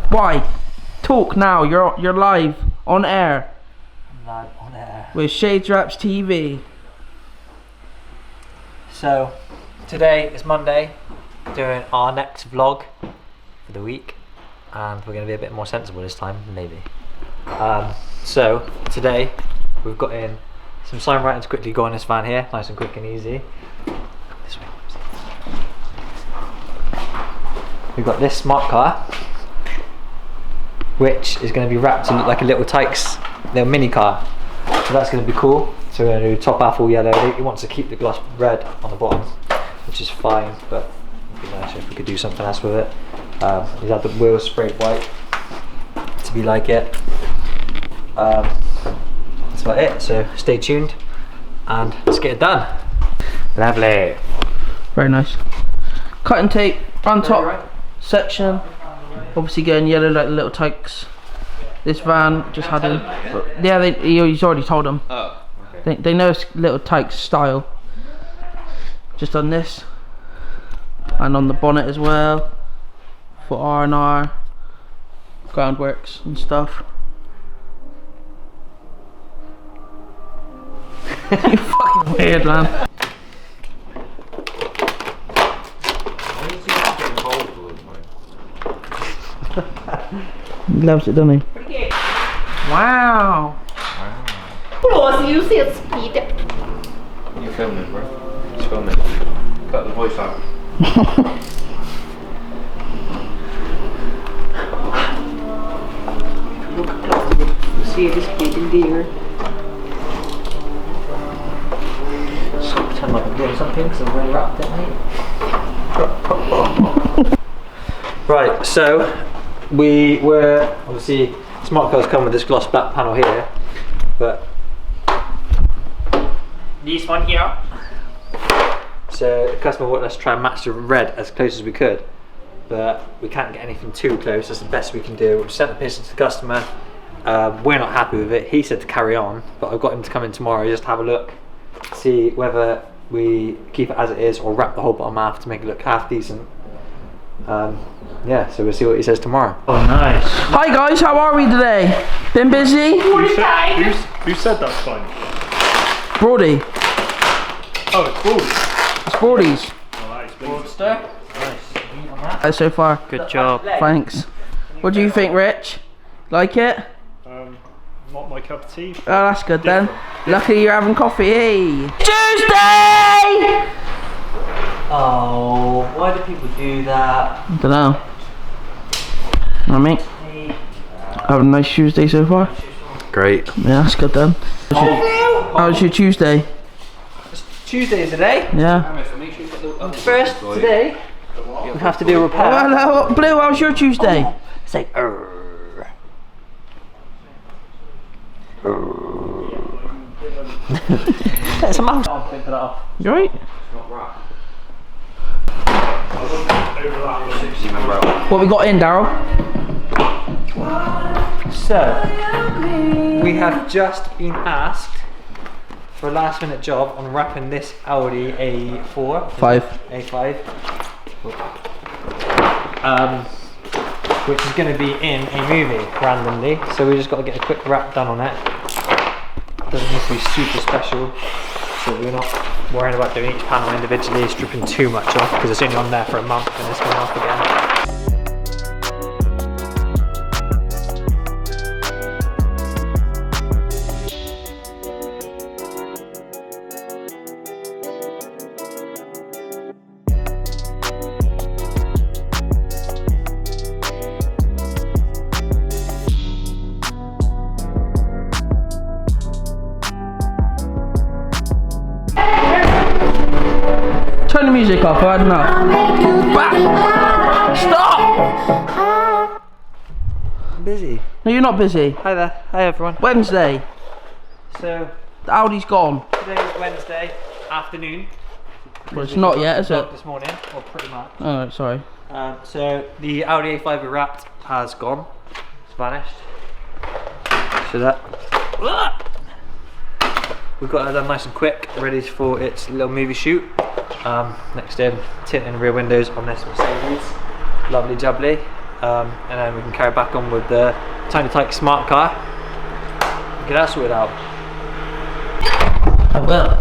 Why? Talk now. You're live on air. I'm live on air. With Shades Raps TV. So today is Monday, doing our next vlog for the week, and we're going to be a bit more sensible this time, maybe. So today we've got in some sign writing to quickly go on this van here, nice and quick and easy. This way. We've got this smart car, which is going to be wrapped to look like a little Tikes, little mini car. So that's going to be cool. So we're going to do top half all yellow. He wants to keep the gloss red on the bottom, which is fine, but it'd be nicer if we could do something else with it. He's had the wheels sprayed white to be like it. That's about it. So stay tuned and let's get it done. Lovely. Very nice. Cut and tape on top section. Obviously getting yellow like the little Tikes. This van just had him. Yeah, he's already told them. Oh, okay. They know it's little Tikes style. Just on this, and on the bonnet as well for R&R, groundworks and stuff. You fucking weird, man. Why does he have to get involved all the time? He loves it, doesn't he? Wow. Plus, you see speed. You're filming, bro. Just filming. Cut the voice out. See the speed in there. Just pretend like I'm doing something because I'm really wrapped it, mate. Right, so we were obviously smart cars come with this gloss black panel here, but this one here. So the customer wanted us to try and match the red as close as we could, but we can't get anything too close. That's the best we can do. We've sent the picture to the customer. We're not happy with it. He said to carry on, but I've got him to come in tomorrow just to have a look, see whether we keep it as it is or wrap the whole bottom half to make it look half decent. Yeah, so we'll see what he says tomorrow. Oh, nice. Hi guys, how are we today? Been busy? Who said that's fine? Brody. Oh, it's Broad. It's Brody's. Oh, that explains it. Nice. So far. Good job. Thanks. What do you think, Rich? Like it? Not my cup of tea. Oh, that's good then. Lucky you're having coffee. Hey. Tuesday! Oh, why do people do that? I don't know. I mean, have a nice Tuesday so far. Great. Yeah, that's good then. How was your Tuesday? Tuesday today. Yeah. First today, we have to do a repair. Oh, hello, Blue. How was your Tuesday? Say That's a mouse. You right? What we got in, Daryl? So, we have just been asked for a last minute job on wrapping this Audi A4. A5. Which is going to be in a movie randomly. So we just got to get a quick wrap done on it. Doesn't need to be super special. So we're not worrying about doing each panel individually, stripping too much off because it's only on there for a month and it's going off again. Turn the music off, I don't know. Stop! I'm busy. No, you're not busy. Hi there. Hi everyone. Wednesday. So, The Audi's gone. today is Wednesday afternoon. Well, it's not yet, is it? This morning, or pretty much. Oh, sorry. So the Audi A5 we wrapped has gone. It's vanished. So that. We've got it done nice and quick, ready for its little movie shoot. Next in, tinting rear windows on this Mercedes. Lovely jubbly. and then we can carry back on with the Tiny Tikes smart car. Get that sorted out. I will.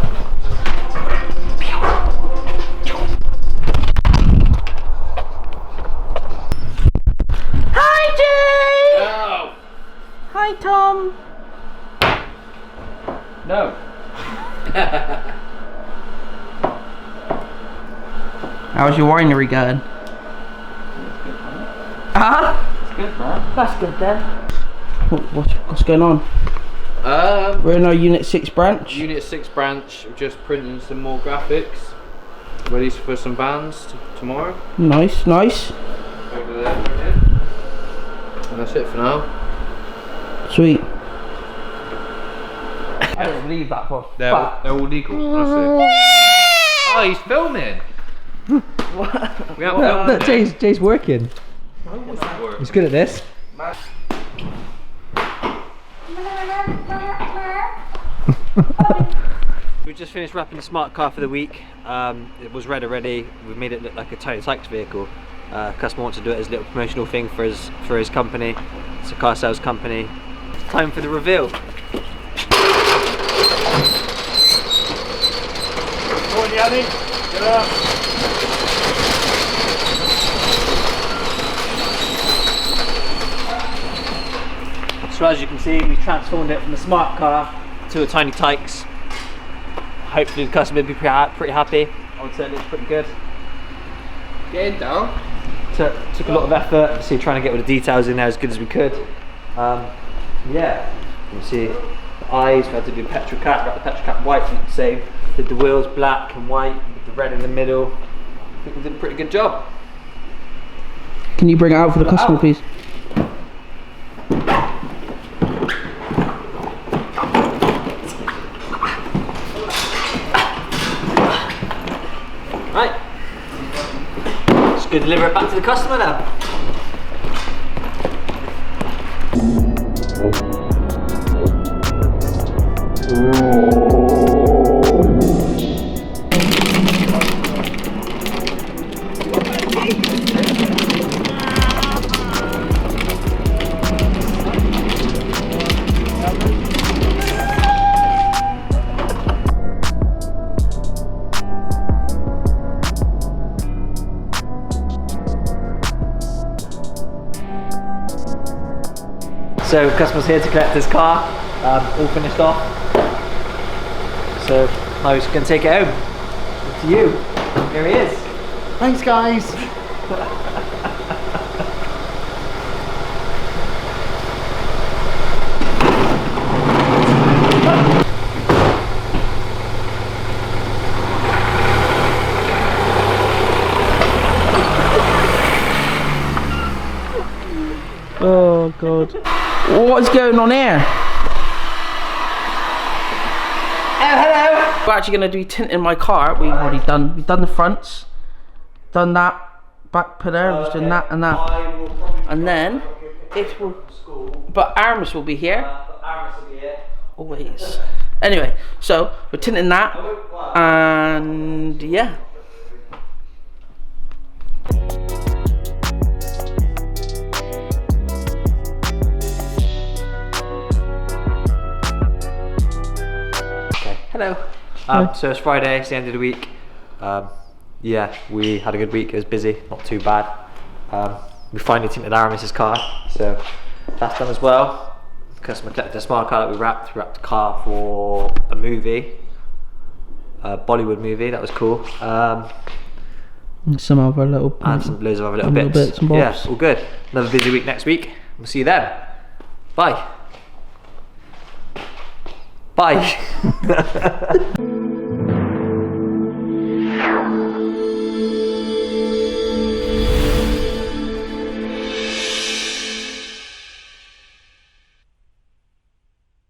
Hi, Jay! No! Hi, Tom. No! How's your winery going? Ah? It's good, man. That's good then. What's going on? We're in our Unit 6 branch. Unit 6 branch, just printing some more graphics. Ready for some bands tomorrow. Nice, nice. Over there. And that's it for now. Sweet. I don't believe that for a They're fact. all legal. That's it. Oh, he's filming! We haven't filmed it. Jay's working. He's good at this. We just finished wrapping the smart car for the week. It was red already. We made it look like a Tiny Tikes vehicle. Customer wants to do it as a little promotional thing for his company. It's a car sales company. It's time for the reveal. Come on, Yanni. Get up. So as you can see, we've transformed it from a smart car to a Tiny Tikes. Hopefully the customer will be pretty happy. I would say it looks pretty good. Getting down. Took a lot of effort, so trying to get all the details in there as good as we could. Yeah, you can see the eyes, we had to do petrol cap, wrap the petrol cap white, the same. Did the wheels black and white, with the red in the middle. I think we did a pretty good job. Can you bring it out for the customer, please? Right, just go deliver it back to the customer now. So customer's here to collect his car, all finished off. So now he's going to take it home. Up to you. Here he is. Thanks, guys. Oh god. What's going on here? Oh, hello. We're actually going to do tinting my car. We've done the fronts, done that back pillar, just done that and that, and then it will. But Aramis will be here. Always. Anyway, so we're tinting that, and yeah. Hello. So it's Friday, it's the end of the week. Yeah, we had a good week, it was busy, not too bad. We finally tinted Aramis's car, so that's done as well. Customer collected a smart car that we wrapped the car for a movie, a Bollywood movie, that was cool. And some other little. And loads of other little bits. Bits and bobs. Yeah, all good. Another busy week next week. We'll see you then. Bye. Bye.